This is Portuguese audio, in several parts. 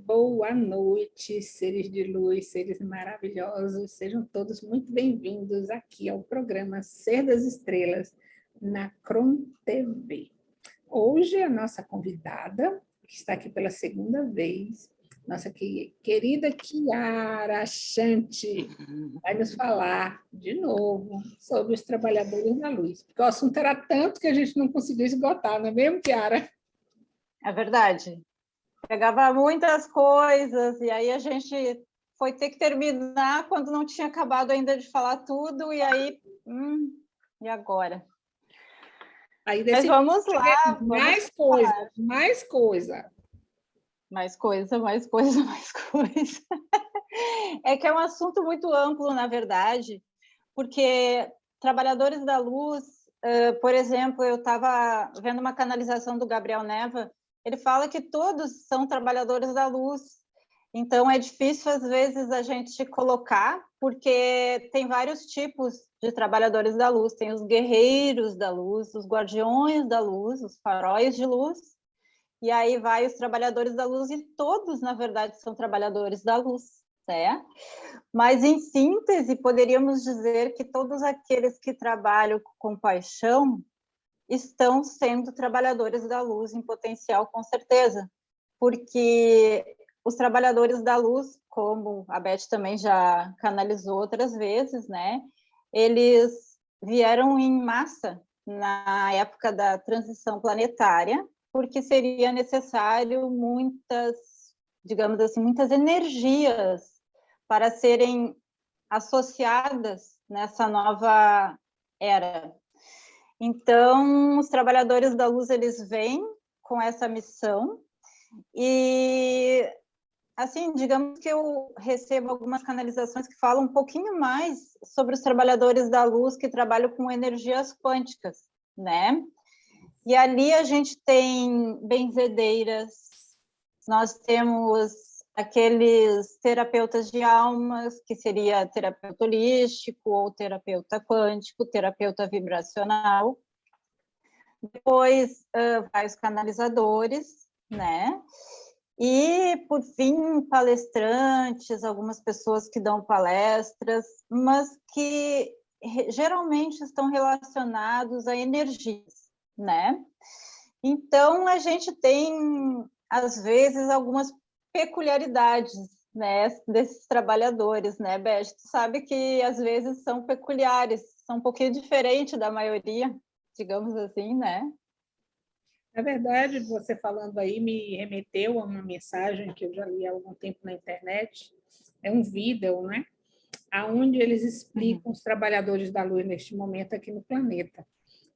Boa noite, seres de luz, seres maravilhosos. Sejam todos muito bem-vindos aqui ao programa Ser das Estrelas, na Crom TV. Hoje, a nossa convidada, que está aqui pela segunda vez, nossa querida Kiara Chanti, vai nos falar de novo sobre os trabalhadores da luz. Porque o assunto era tanto que a gente não conseguiu esgotar, não é mesmo, Kiara? É verdade. Pegava muitas coisas e aí a gente foi ter que terminar quando não tinha acabado ainda de falar tudo e aí, e agora? Aí Mas vamos lá, mais coisa, mais coisa. Mais coisa, mais coisa, mais coisa. É que é um assunto muito amplo, na verdade, porque trabalhadores da luz, por exemplo, eu estava vendo uma canalização do Gabriel Neva, ele fala que todos são trabalhadores da luz, então é difícil às vezes a gente colocar, porque tem vários tipos de trabalhadores da luz, tem os guerreiros da luz, os guardiões da luz, os faróis de luz, e aí vai os trabalhadores da luz, e todos, na verdade, são trabalhadores da luz, né? Mas, em síntese, poderíamos dizer que todos aqueles que trabalham com paixão estão sendo trabalhadores da luz em potencial, com certeza, porque os trabalhadores da luz, como a Beth também já canalizou outras vezes, né? Eles vieram em massa na época da transição planetária, porque seria necessário muitas, digamos assim, muitas energias para serem associadas nessa nova era. Então, os trabalhadores da luz, eles vêm com essa missão e, assim, digamos que eu recebo algumas canalizações que falam um pouquinho mais sobre os trabalhadores da luz que trabalham com energias quânticas, né? E ali a gente tem benzedeiras, nós temos aqueles terapeutas de almas, que seria terapeuta holístico, ou terapeuta quântico, terapeuta vibracional. Depois, vai os canalizadores, né? E, por fim, palestrantes, algumas pessoas que dão palestras, mas que geralmente estão relacionados a energias, né? Então, a gente tem, às vezes, algumas peculiaridades, né, desses trabalhadores, né, Beth? Tu sabe que, às vezes, são peculiares, são um pouquinho diferente da maioria, digamos assim, né? Na verdade, você falando aí me remeteu a uma mensagem que eu já li há algum tempo na internet, é um vídeo, né? Onde eles explicam os trabalhadores da luz neste momento aqui no planeta.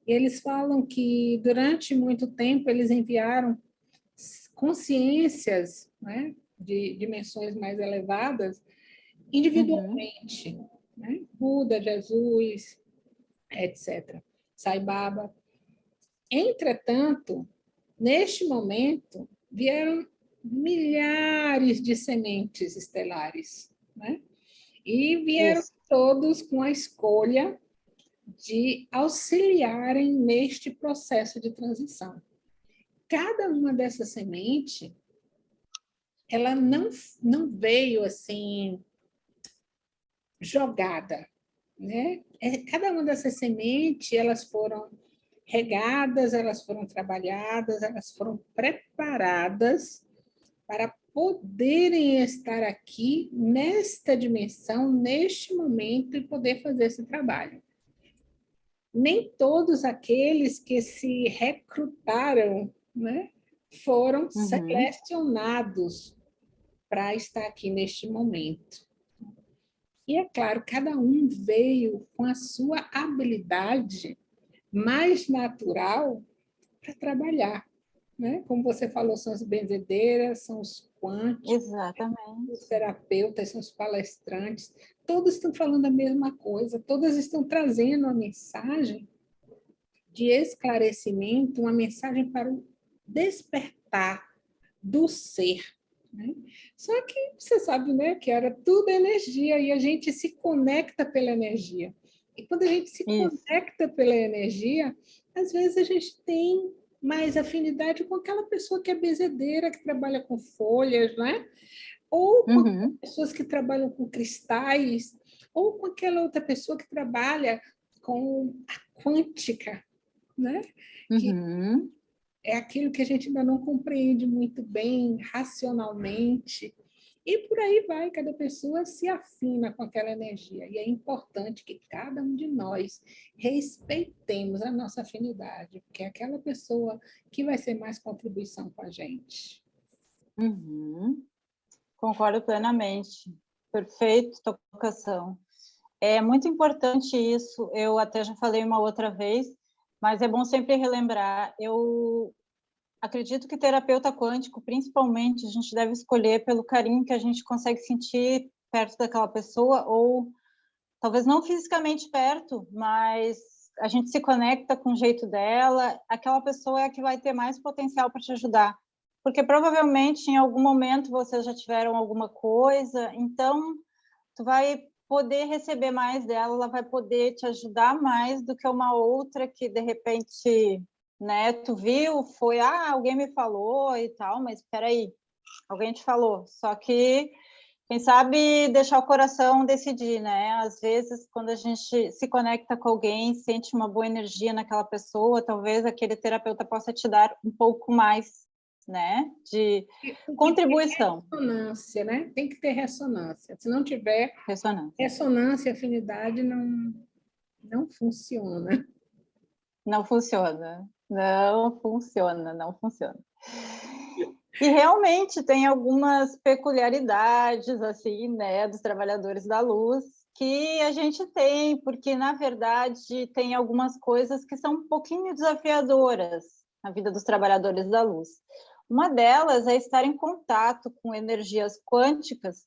E eles falam que, durante muito tempo, eles enviaram consciências, né, de dimensões mais elevadas, individualmente, né? Buda, Jesus, etc., Sai Baba. Entretanto, neste momento, vieram milhares de sementes estelares, né? E vieram todos com a escolha de auxiliarem neste processo de transição. Cada uma dessas sementes, ela não veio assim jogada, né? Cada uma dessas sementes, elas foram regadas, elas foram trabalhadas, elas foram preparadas para poderem estar aqui nesta dimensão, neste momento, e poder fazer esse trabalho. Nem todos aqueles que se recrutaram, né, foram selecionados para estar aqui neste momento. E, é claro, cada um veio com a sua habilidade mais natural para trabalhar, né? Como você falou, são as benzedeiras, são os quânticos, Exatamente. os terapeutas, são os palestrantes, todos estão falando a mesma coisa, todas estão trazendo uma mensagem de esclarecimento, uma mensagem para o despertar do ser, né? Só que você sabe, né, que era tudo energia e a gente se conecta pela energia. E quando a gente se conecta pela energia, às vezes a gente tem mais afinidade com aquela pessoa que é bezedeira, que trabalha com folhas, né? Ou com pessoas que trabalham com cristais, ou com aquela outra pessoa que trabalha com a quântica, né? Que é aquilo que a gente ainda não compreende muito bem racionalmente. E por aí vai, cada pessoa se afina com aquela energia. E é importante que cada um de nós respeitemos a nossa afinidade, porque é aquela pessoa que vai ser mais contribuição com a gente. Concordo plenamente. Perfeito, tocação. É muito importante isso, eu até já falei uma outra vez, mas é bom sempre relembrar. Eu acredito que terapeuta quântico, principalmente, a gente deve escolher pelo carinho que a gente consegue sentir perto daquela pessoa, ou talvez não fisicamente perto, mas a gente se conecta com o jeito dela, aquela pessoa é a que vai ter mais potencial para te ajudar. Porque provavelmente em algum momento vocês já tiveram alguma coisa, então tu vai poder receber mais dela, ela vai poder te ajudar mais do que uma outra que de repente, né, tu viu, foi, alguém me falou e tal, mas espera aí, alguém te falou. Só que quem sabe deixar o coração decidir, né? Às vezes, quando a gente se conecta com alguém, sente uma boa energia naquela pessoa, talvez aquele terapeuta possa te dar um pouco mais, né, de contribuição. Ressonância, né? Tem que ter ressonância. Se não tiver ressonância, afinidade não funciona. Não funciona. Não funciona, não funciona. E realmente tem algumas peculiaridades, assim, né, dos trabalhadores da luz que a gente tem, porque, na verdade, tem algumas coisas que são um pouquinho desafiadoras na vida dos trabalhadores da luz. Uma delas é estar em contato com energias quânticas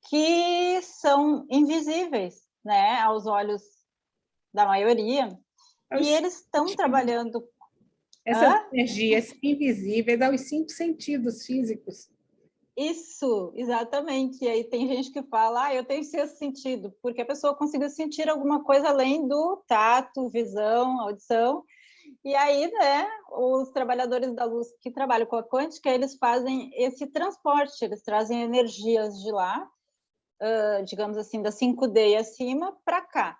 que são invisíveis, né, aos olhos da maioria, e eles estão trabalhando... Essas energias invisíveis aos 5 sentidos físicos. Isso, exatamente. E aí tem gente que fala, eu tenho sexto sentido, porque a pessoa conseguiu sentir alguma coisa além do tato, visão, audição. E aí, né, os trabalhadores da luz que trabalham com a quântica, eles fazem esse transporte, eles trazem energias de lá, digamos assim, da 5D e acima, para cá.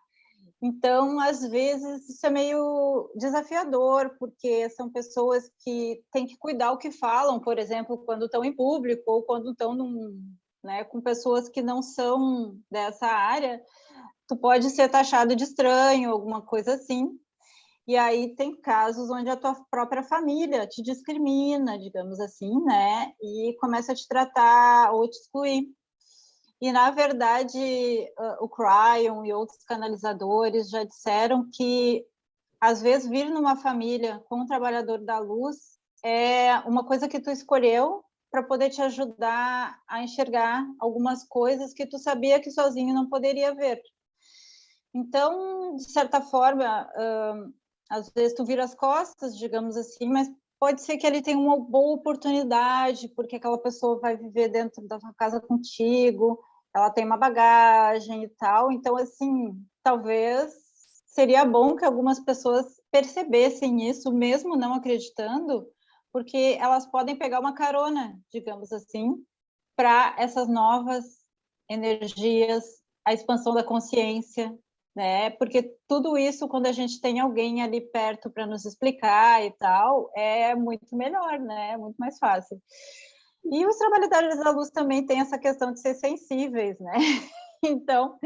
Então, às vezes, isso é meio desafiador, porque são pessoas que têm que cuidar o que falam, por exemplo, quando estão em público ou quando estão né, com pessoas que não são dessa área, tu pode ser taxado de estranho, alguma coisa assim. E aí tem casos onde a tua própria família te discrimina, digamos assim, né, e começa a te tratar ou te excluir. E, na verdade, o Cryon e outros canalizadores já disseram que, às vezes, vir numa família com um trabalhador da luz é uma coisa que tu escolheu para poder te ajudar a enxergar algumas coisas que tu sabia que sozinho não poderia ver. Então, de certa forma, às vezes tu vira as costas, digamos assim, mas pode ser que ele tenha uma boa oportunidade, porque aquela pessoa vai viver dentro da tua casa contigo, ela tem uma bagagem e tal. Então, assim, talvez seria bom que algumas pessoas percebessem isso, mesmo não acreditando, porque elas podem pegar uma carona, digamos assim, para essas novas energias, a expansão da consciência, né? Porque tudo isso, quando a gente tem alguém ali perto para nos explicar e tal, é muito melhor, né? É muito mais fácil. E os trabalhadores da luz também têm essa questão de ser sensíveis, né? Então,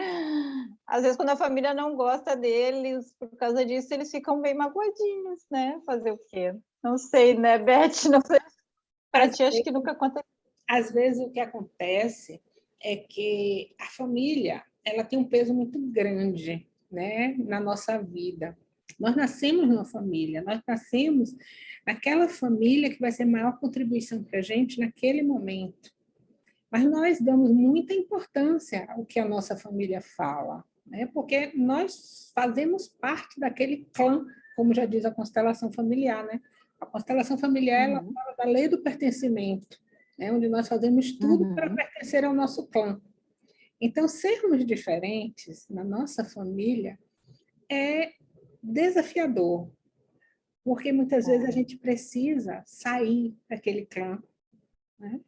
às vezes, quando a família não gosta deles, por causa disso, eles ficam bem magoadinhos, né? Fazer o quê? Não sei, né, Beth? Não sei. Para ti, acho que nunca aconteceu. Às vezes, o que acontece é que a família ela tem um peso muito grande, né, na nossa vida. Nós nascemos numa família, nós nascemos naquela família que vai ser a maior contribuição para a gente naquele momento. Mas nós damos muita importância ao que a nossa família fala, né? Porque nós fazemos parte daquele clã, como já diz a constelação familiar, né? A constelação familiar ela fala da lei do pertencimento, né? Onde nós fazemos tudo para pertencer ao nosso clã. Então, sermos diferentes na nossa família é desafiador, porque muitas vezes a gente precisa sair daquele clã, né?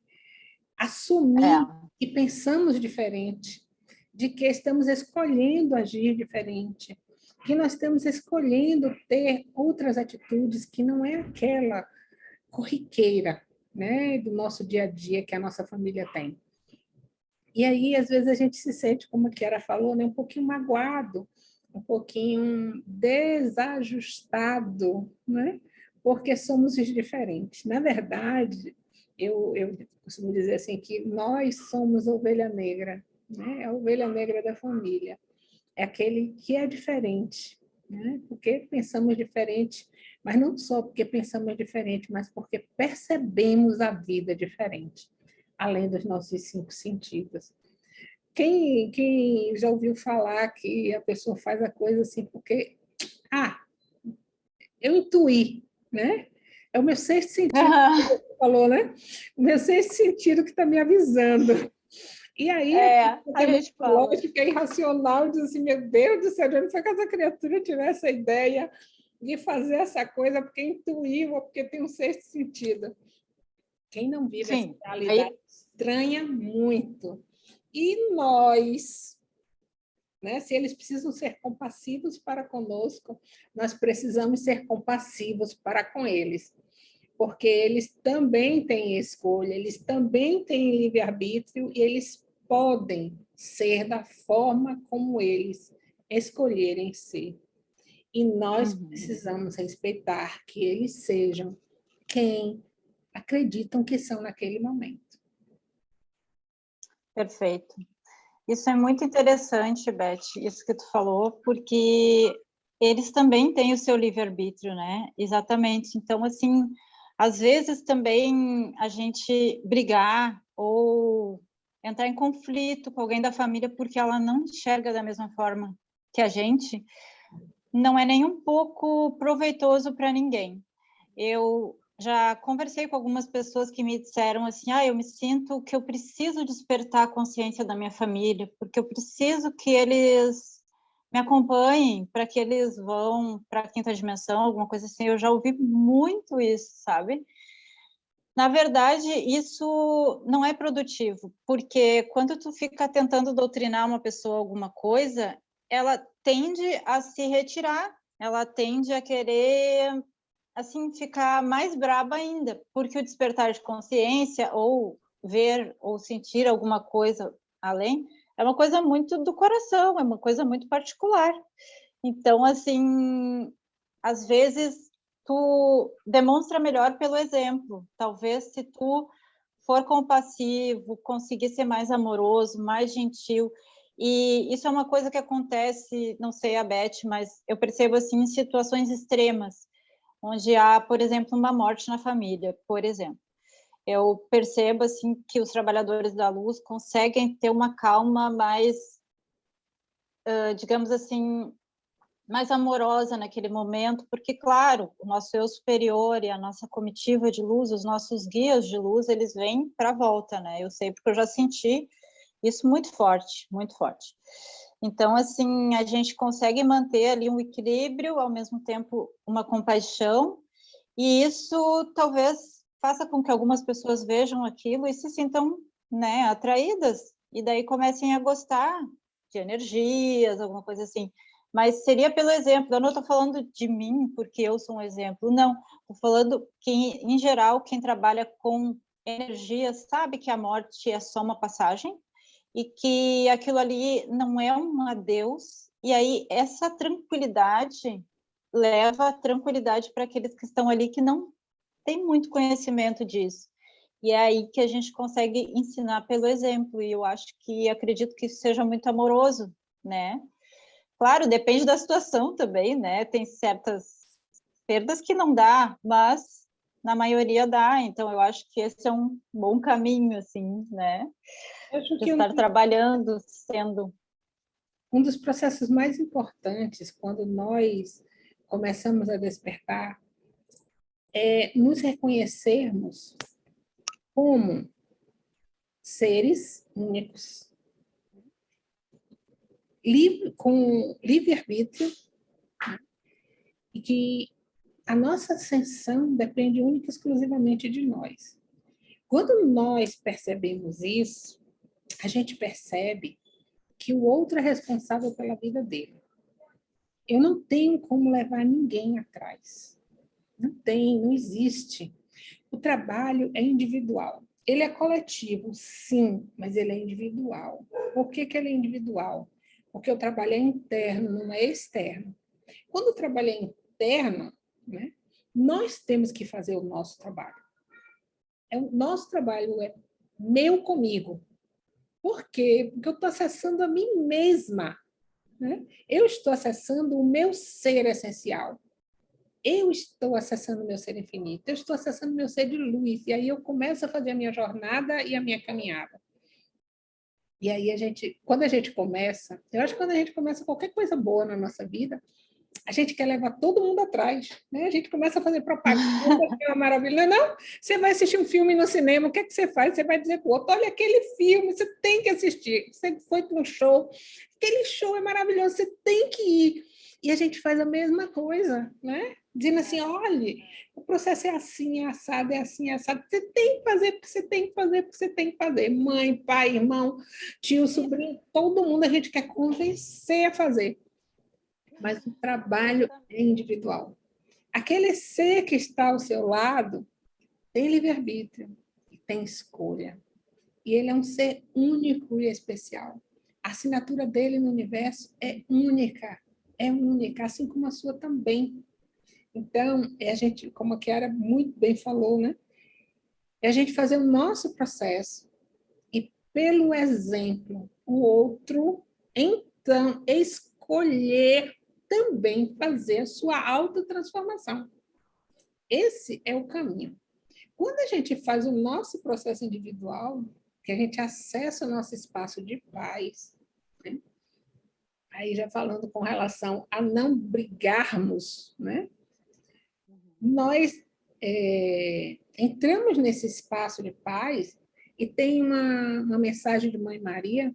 Assumir que pensamos diferente, de que estamos escolhendo agir diferente, que nós estamos escolhendo ter outras atitudes que não é aquela corriqueira, né, do nosso dia a dia que a nossa família tem. E aí, às vezes, a gente se sente, como a Kiara falou, né, um pouquinho magoado, um pouquinho desajustado, né? Porque somos diferentes. Na verdade, eu costumo dizer assim que nós somos a ovelha negra, né? A ovelha negra da família. É aquele que é diferente, né? Porque pensamos diferente, mas não só porque pensamos diferente, mas porque percebemos a vida diferente, além dos nossos 5 sentidos. Quem já ouviu falar que a pessoa faz a coisa assim porque, ah, eu intuí, né? É o meu sexto sentido, que você falou, né? O meu sexto sentido que está me avisando. E aí, A gente fala. lógica é irracional, diz assim, meu Deus do céu, de onde foi que essa criatura tivesse essa ideia de fazer essa coisa porque intuiu ou porque tem um sexto sentido? Quem não vive essa realidade estranha muito. E nós, né? Se eles precisam ser compassivos para conosco, nós precisamos ser compassivos para com eles, porque eles também têm escolha, eles também têm livre-arbítrio e eles podem ser da forma como eles escolherem ser. E nós precisamos respeitar que eles sejam quem acreditam que são naquele momento. Perfeito. Isso é muito interessante, Beth, isso que tu falou, porque eles também têm o seu livre-arbítrio, né? Exatamente. Então, assim, às vezes também a gente brigar ou entrar em conflito com alguém da família porque ela não enxerga da mesma forma que a gente, não é nem um pouco proveitoso para ninguém. Eu já conversei com algumas pessoas que me disseram assim, eu me sinto que eu preciso despertar a consciência da minha família, porque eu preciso que eles me acompanhem para que eles vão para a quinta dimensão, alguma coisa assim. Eu já ouvi muito isso, sabe? Na verdade, isso não é produtivo, porque quando tu fica tentando doutrinar uma pessoa alguma coisa, ela tende a se retirar, ela tende a querer assim ficar mais braba ainda, porque o despertar de consciência ou ver ou sentir alguma coisa além é uma coisa muito do coração, é uma coisa muito particular. Então, assim, às vezes tu demonstra melhor pelo exemplo. Talvez se tu for compassivo, conseguir ser mais amoroso, mais gentil, e isso é uma coisa que acontece, não sei a Beth, mas eu percebo assim em situações extremas, onde há, por exemplo, uma morte na família, por exemplo. Eu percebo assim que os trabalhadores da luz conseguem ter uma calma mais, digamos assim, mais amorosa naquele momento, porque, claro, o nosso eu superior e a nossa comitiva de luz, os nossos guias de luz, eles vêm para a volta, né? Eu sei porque eu já senti isso muito forte, muito forte. Então, assim, a gente consegue manter ali um equilíbrio, ao mesmo tempo uma compaixão, e isso talvez faça com que algumas pessoas vejam aquilo e se sintam, né, atraídas, e daí comecem a gostar de energias, alguma coisa assim. Mas seria pelo exemplo, eu não estou falando de mim porque eu sou um exemplo, não. Estou falando que, em geral, quem trabalha com energia sabe que a morte é só uma passagem e que aquilo ali não é um adeus. E aí, essa tranquilidade leva tranquilidade para aqueles que estão ali que não têm muito conhecimento disso. E é aí que a gente consegue ensinar pelo exemplo. E eu acho que acredito que isso seja muito amoroso, né? Claro, depende da situação também, né? Tem certas perdas que não dá, mas na maioria dá. Então, eu acho que esse é um bom caminho, assim, né? Acho De que estar trabalhando, sendo. um dos processos mais importantes quando nós começamos a despertar é nos reconhecermos como seres únicos, com livre-arbítrio, e que a nossa ascensão depende única e exclusivamente de nós. Quando nós percebemos isso, a gente percebe que o outro é responsável pela vida dele. Eu não tenho como levar ninguém atrás. Não tem, não existe. O trabalho é individual. Ele é coletivo, sim, mas ele é individual. Por que ele é individual? Porque o trabalho é interno, não é externo. Quando o trabalho é interno, né, nós temos que fazer o nosso trabalho. O nosso trabalho é meu comigo. Por quê? Porque eu estou acessando a mim mesma. Né? Eu estou acessando o meu ser essencial. Eu estou acessando o meu ser infinito. Eu estou acessando o meu ser de luz. E aí eu começo a fazer a minha jornada e a minha caminhada. E aí quando a gente começa, eu acho que quando a gente começa qualquer coisa boa na nossa vida, a gente quer levar todo mundo atrás, né? A gente começa a fazer propaganda, que é uma maravilha. Não, você vai assistir um filme no cinema, o que é que você faz? Você vai dizer para o outro, olha aquele filme, você tem que assistir. Você foi para um show, aquele show é maravilhoso, você tem que ir. E a gente faz a mesma coisa, né? Dizendo assim, olha, o processo é assim, é assado, é assim, é assado. Você tem que fazer, porque você tem que fazer, porque você tem que fazer. Mãe, pai, irmão, tio, sobrinho, todo mundo a gente quer convencer a fazer. Mas o trabalho é individual. Aquele ser que está ao seu lado tem livre-arbítrio, tem escolha. E ele é um ser único e especial. A assinatura dele no universo é única, assim como a sua também. Então, a gente, como a Chiara muito bem falou, né? É a gente fazer o nosso processo e, pelo exemplo, o outro, então, escolher também fazer a sua autotransformação. Esse é o caminho. Quando a gente faz o nosso processo individual, que a gente acessa o nosso espaço de paz, né? Aí já falando com relação a não brigarmos, né? Nós entramos nesse espaço de paz e tem uma mensagem de Mãe Maria,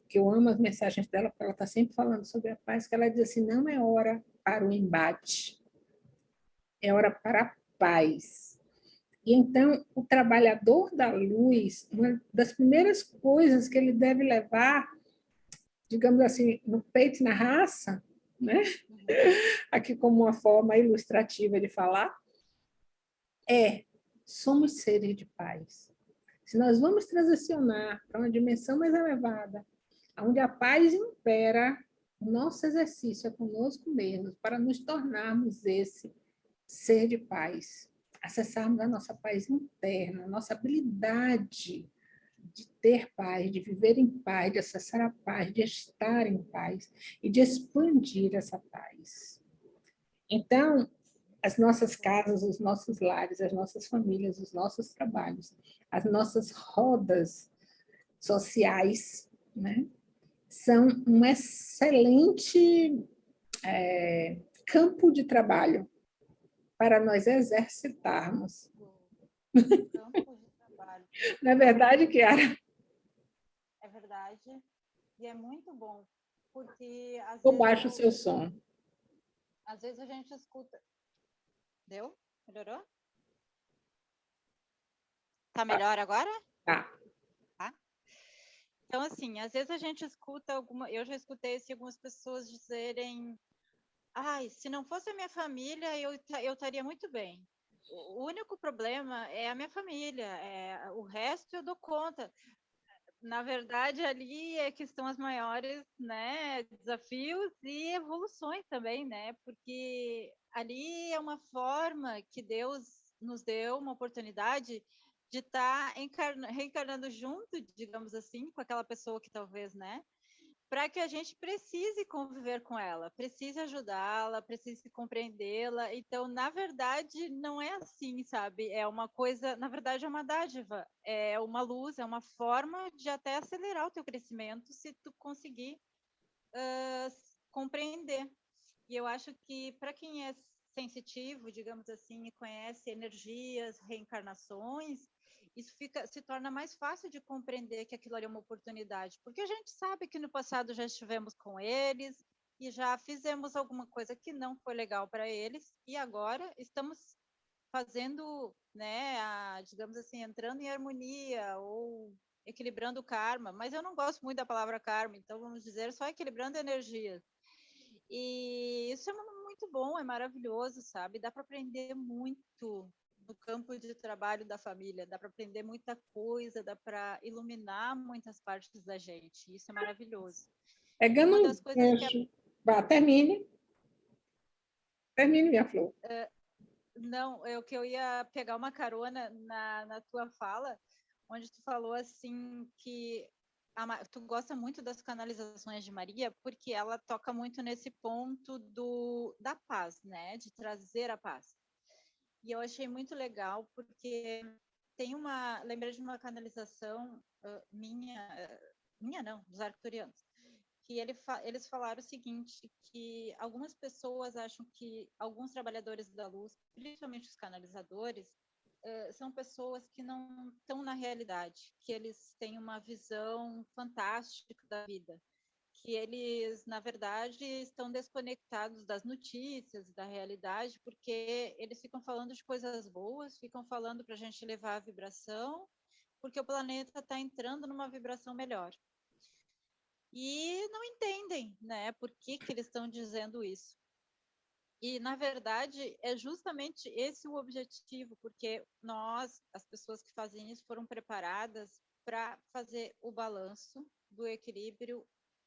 que eu amo as mensagens dela, porque ela está sempre falando sobre a paz, que ela diz assim, não é hora para o embate, é hora para a paz. E então, o trabalhador da luz, uma das primeiras coisas que ele deve levar, digamos assim, no peito e na raça, né? Aqui como uma forma ilustrativa de falar, somos seres de paz. Se nós vamos transicionar para uma dimensão mais elevada, onde a paz impera, o nosso exercício é conosco mesmos, para nos tornarmos esse ser de paz, acessarmos a nossa paz interna, a nossa habilidade de ter paz, de viver em paz, de acessar a paz, de estar em paz e de expandir essa paz. Então, as nossas casas, os nossos lares, as nossas famílias, os nossos trabalhos, as nossas rodas sociais, né, são um excelente campo de trabalho para nós exercitarmos. Campo de trabalho. Não é verdade, Chiara? É verdade. E é muito bom, porque Ou baixa o seu som. às vezes a gente escuta. Deu? Melhorou? Tá melhor agora? Tá. Tá. Então, assim, às vezes a gente escuta eu já escutei algumas pessoas dizerem, ai, se não fosse a minha família, eu estaria muito bem. O único problema é a minha família, o resto eu dou conta. Na verdade, ali é que estão as maiores, né, desafios e evoluções também, né? Porque ali é uma forma que Deus nos deu uma oportunidade de estar reencarnando junto, digamos assim, com aquela pessoa que talvez, né? Para que a gente precise conviver com ela, precise ajudá-la, precise compreendê-la. Então, na verdade, não é assim, sabe? É uma coisa, na verdade, é uma dádiva, é uma luz, é uma forma de até acelerar o teu crescimento se tu conseguir compreender. E eu acho que para quem é sensitivo, digamos assim, e conhece energias, reencarnações, isso se torna mais fácil de compreender que aquilo ali é uma oportunidade, porque a gente sabe que no passado já estivemos com eles, e já fizemos alguma coisa que não foi legal para eles, e agora estamos fazendo, né, digamos assim, entrando em harmonia ou equilibrando o karma, mas eu não gosto muito da palavra karma, então vamos dizer só equilibrando energias. E isso é muito bom, é maravilhoso, sabe? Dá para aprender muito no campo de trabalho da família, dá para aprender muita coisa, dá para iluminar muitas partes da gente. Isso é maravilhoso. E Pegando uma um das coisas que gancho. Vá, termine. Termine, minha flor. não, é o que eu ia pegar uma carona na tua fala, onde tu falou assim que tu gosta muito das canalizações de Maria, porque ela toca muito nesse ponto da paz, né? De trazer a paz. E eu achei muito legal, porque lembrei de uma canalização minha não, dos arcturianos, que eles falaram o seguinte, que algumas pessoas acham que alguns trabalhadores da luz, principalmente os canalizadores, são pessoas que não estão na realidade, que eles têm uma visão fantástica da vida, que eles, na verdade, estão desconectados das notícias, da realidade, porque eles ficam falando de coisas boas, ficam falando para a gente levar a vibração, porque o planeta está entrando numa vibração melhor. E não entendem, né, por que eles estão dizendo isso. E, na verdade, é justamente esse o objetivo, porque nós, as pessoas que fazem isso, foram preparadas para fazer o balanço do equilíbrio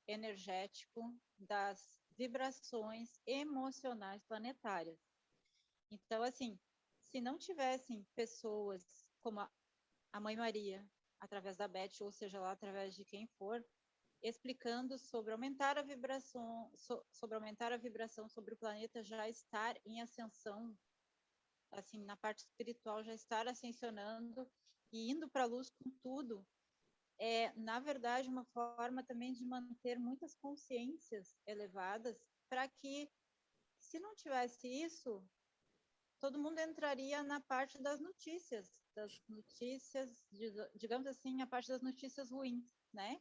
energético das vibrações emocionais planetárias. Então, assim, se não tivessem pessoas como a Mãe Maria, através da Beth, ou seja lá, através de quem for, explicando sobre aumentar a vibração, sobre o planeta já estar em ascensão, assim, na parte espiritual já estar ascensionando e indo para a luz com tudo, é, na verdade, uma forma também de manter muitas consciências elevadas para que, se não tivesse isso, todo mundo entraria na parte das notícias, digamos assim, a parte das notícias ruins, né?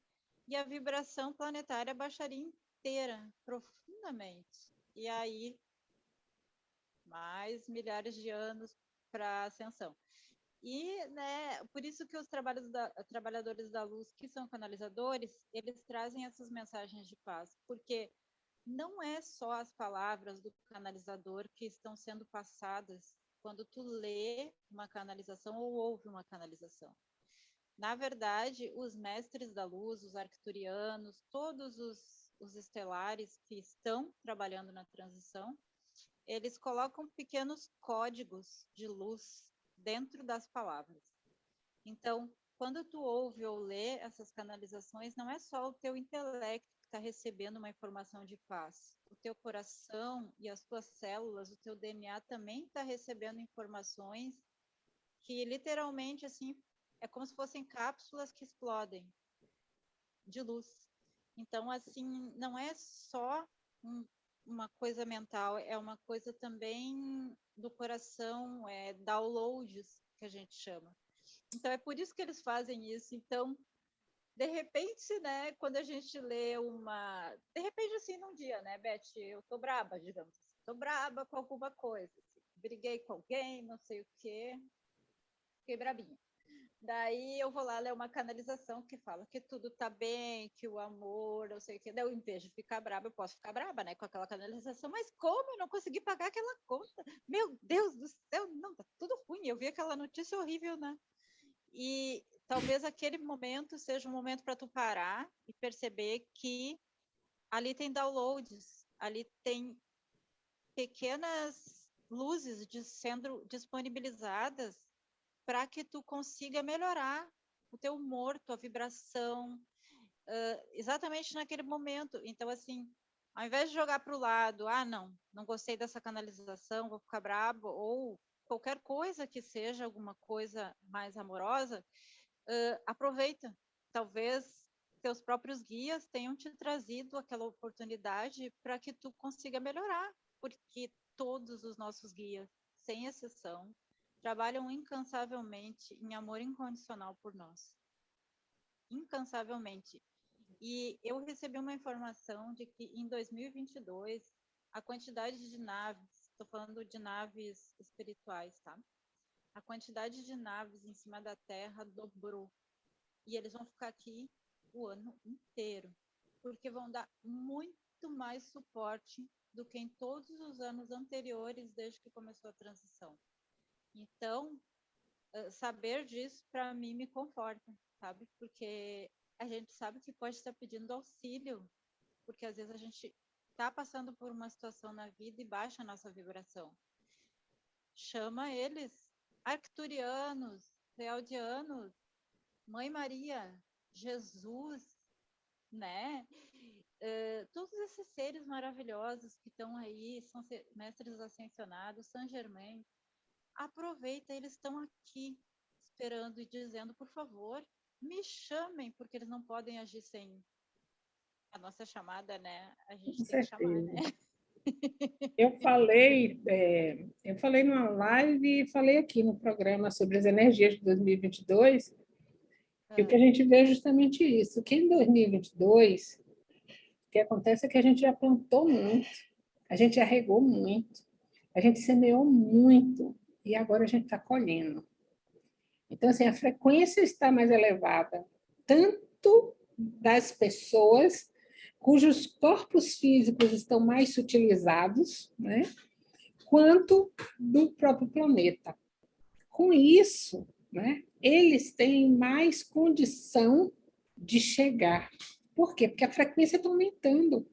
E a vibração planetária baixaria inteira, profundamente. E aí, mais milhares de anos para ascensão. E, né, por isso que os trabalhadores da luz, que são canalizadores, eles trazem essas mensagens de paz, porque não é só as palavras do canalizador que estão sendo passadas quando tu lê uma canalização ou ouve uma canalização. Na verdade, os mestres da luz, os arcturianos, todos os estelares que estão trabalhando na transição, eles colocam pequenos códigos de luz dentro das palavras. Então, quando tu ouve ou lê essas canalizações, não é só o teu intelecto que está recebendo uma informação de paz. O teu coração e as tuas células, o teu DNA também está recebendo informações que literalmente assim é como se fossem cápsulas que explodem de luz. Então, assim, não é só uma coisa mental, é uma coisa também do coração, é downloads que a gente chama. Então é por isso que eles fazem isso. Então, de repente, né, quando a gente lê de repente assim num dia, né, Beth, eu tô braba, digamos, tô braba com alguma coisa, assim, briguei com alguém, não sei o quê, fiquei brabinha. Daí eu vou lá ler uma canalização que fala que tudo tá bem, que o amor, não sei o quê. Daí eu, em vez de ficar braba, eu posso ficar braba, né, com aquela canalização. Mas como eu não consegui pagar aquela conta? Meu Deus do céu, não, tá tudo ruim. Eu vi aquela notícia horrível, né? E talvez aquele momento seja um momento para tu parar e perceber que ali tem downloads, ali tem pequenas luzes sendo disponibilizadas para que tu consiga melhorar o teu humor, tua vibração, exatamente naquele momento. Então, assim, ao invés de jogar para o lado, não gostei dessa canalização, vou ficar brabo, ou qualquer coisa que seja alguma coisa mais amorosa, aproveita. Talvez teus próprios guias tenham te trazido aquela oportunidade para que tu consiga melhorar, porque todos os nossos guias, sem exceção, trabalham incansavelmente em amor incondicional por nós. Incansavelmente. E eu recebi uma informação de que em 2022, a quantidade de naves, estou falando de naves espirituais, tá? A quantidade de naves em cima da Terra dobrou. E eles vão ficar aqui o ano inteiro, porque vão dar muito mais suporte do que em todos os anos anteriores, desde que começou a transição. Então, saber disso, para mim, me conforta, sabe? Porque a gente sabe que pode estar pedindo auxílio, porque às vezes a gente está passando por uma situação na vida e baixa a nossa vibração. Chama eles, arcturianos, pleiadianos, Mãe Maria, Jesus, né? Todos esses seres maravilhosos que estão aí, são mestres ascensionados, Saint Germain, aproveita, eles estão aqui esperando e dizendo, por favor, me chamem, porque eles não podem agir sem a nossa chamada, né? A gente Com tem que chamar, né? certeza. Eu falei numa live e falei aqui no programa sobre as energias de 2022, e o que a gente vê é justamente isso, que em 2022, o que acontece é que a gente já plantou muito, a gente já regou muito, a gente semeou muito, e agora a gente está colhendo. Então, assim, a frequência está mais elevada, tanto das pessoas cujos corpos físicos estão mais sutilizados, né, quanto do próprio planeta. Com isso, né, eles têm mais condição de chegar. Por quê? Porque a frequência está aumentando.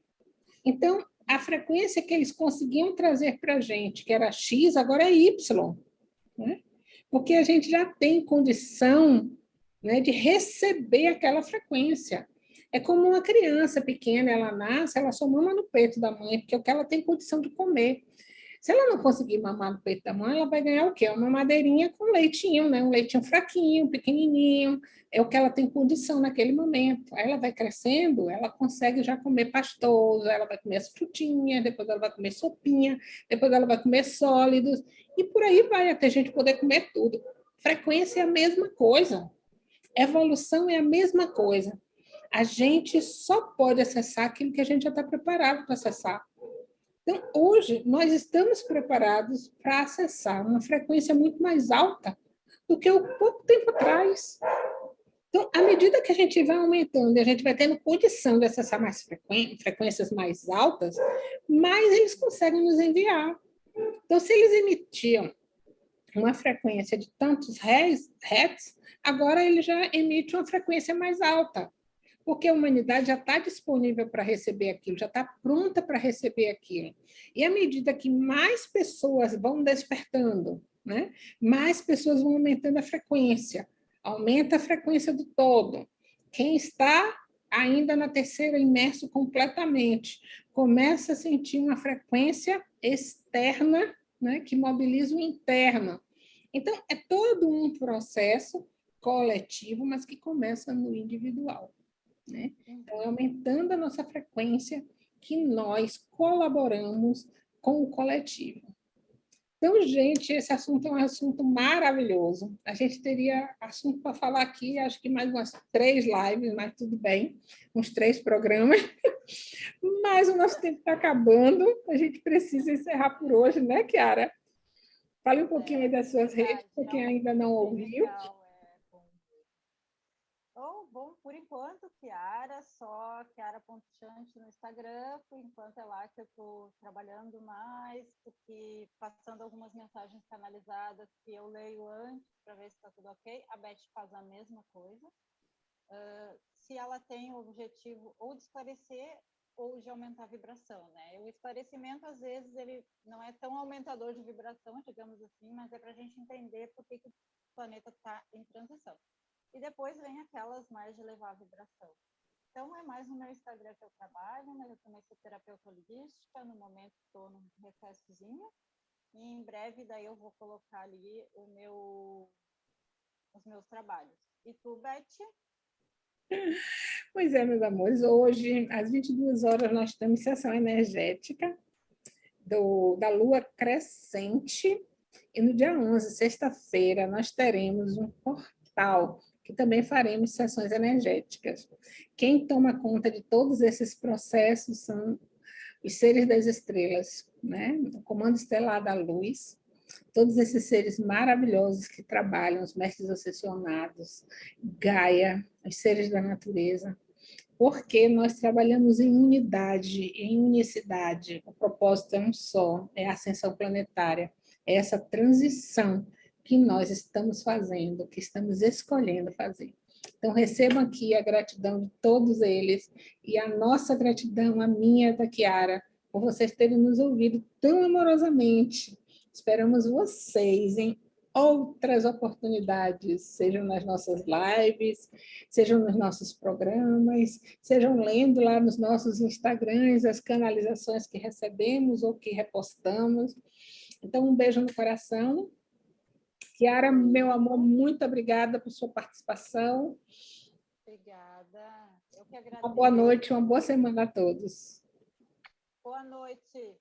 Então, a frequência que eles conseguiam trazer para a gente, que era X, agora é Y. Né? Porque a gente já tem condição, né, de receber aquela frequência. É como uma criança pequena, ela nasce, ela só mama no peito da mãe, porque é o que ela tem condição de comer. Se ela não conseguir mamar no peito da mãe, ela vai ganhar o quê? Uma madeirinha com leitinho, né? Um leitinho fraquinho, pequenininho, é o que ela tem condição naquele momento. Aí ela vai crescendo, ela consegue já comer pastoso, ela vai comer as frutinhas, depois ela vai comer sopinha, depois ela vai comer sólidos, e por aí vai, até a gente poder comer tudo. Frequência é a mesma coisa, evolução é a mesma coisa. A gente só pode acessar aquilo que a gente já está preparado para acessar. Então, hoje, nós estamos preparados para acessar uma frequência muito mais alta do que o pouco tempo atrás. Então, à medida que a gente vai aumentando e a gente vai tendo condição de acessar mais frequências mais altas, mais eles conseguem nos enviar. Então, se eles emitiam uma frequência de tantos hertz, agora ele já emite uma frequência mais alta, porque a humanidade já está disponível para receber aquilo, já está pronta para receber aquilo. E à medida que mais pessoas vão despertando, né, mais pessoas vão aumentando a frequência, aumenta a frequência do todo. Quem está ainda na terceira imerso completamente, começa a sentir uma frequência externa, né, que mobiliza o interno. Então, é todo um processo coletivo, mas que começa no individual. Né? Então, é aumentando a nossa frequência que nós colaboramos com o coletivo. Então, gente, esse assunto é um assunto maravilhoso. A gente teria assunto para falar aqui, acho que mais umas 3 lives, mas tudo bem, uns 3 programas. Mas o nosso tempo está acabando, a gente precisa encerrar por hoje, né, Chiara? Fale um pouquinho aí das suas redes, para quem ainda não ouviu. Bom, por enquanto, Chiara, só Chiara.chante no Instagram, por enquanto é lá que eu estou trabalhando mais, porque passando algumas mensagens canalizadas que eu leio antes para ver se está tudo ok. A Beth faz a mesma coisa. Se ela tem o objetivo ou de esclarecer ou de aumentar a vibração, né? O esclarecimento, às vezes, ele não é tão aumentador de vibração, digamos assim, mas é para a gente entender por que o planeta está em transição. E depois vem aquelas mais de levar a vibração. Então, é mais no meu Instagram que eu trabalho, mas eu também sou terapeuta holística, no momento estou num recessozinho, e em breve daí eu vou colocar ali os meus trabalhos. E tu, Beth? Pois é, meus amores, hoje, às 22 horas, nós temos sessão energética da lua crescente, e no dia 11, sexta-feira, nós teremos um portal que também faremos sessões energéticas. Quem toma conta de todos esses processos são os seres das estrelas, né? O Comando Estelar da Luz, todos esses seres maravilhosos que trabalham, os mestres ascensionados, Gaia, os seres da natureza, porque nós trabalhamos em unidade, em unicidade. O propósito é um só, é a ascensão planetária, é essa transição que nós estamos fazendo, que estamos escolhendo fazer. Então, recebam aqui a gratidão de todos eles e a nossa gratidão, a minha, da Kiara, por vocês terem nos ouvido tão amorosamente. Esperamos vocês em outras oportunidades, sejam nas nossas lives, sejam nos nossos programas, sejam lendo lá nos nossos Instagrams as canalizações que recebemos ou que repostamos. Então, um beijo no coração. Kiara, meu amor, muito obrigada por sua participação. Obrigada. Eu que agradeço. Uma boa noite, uma boa semana a todos. Boa noite.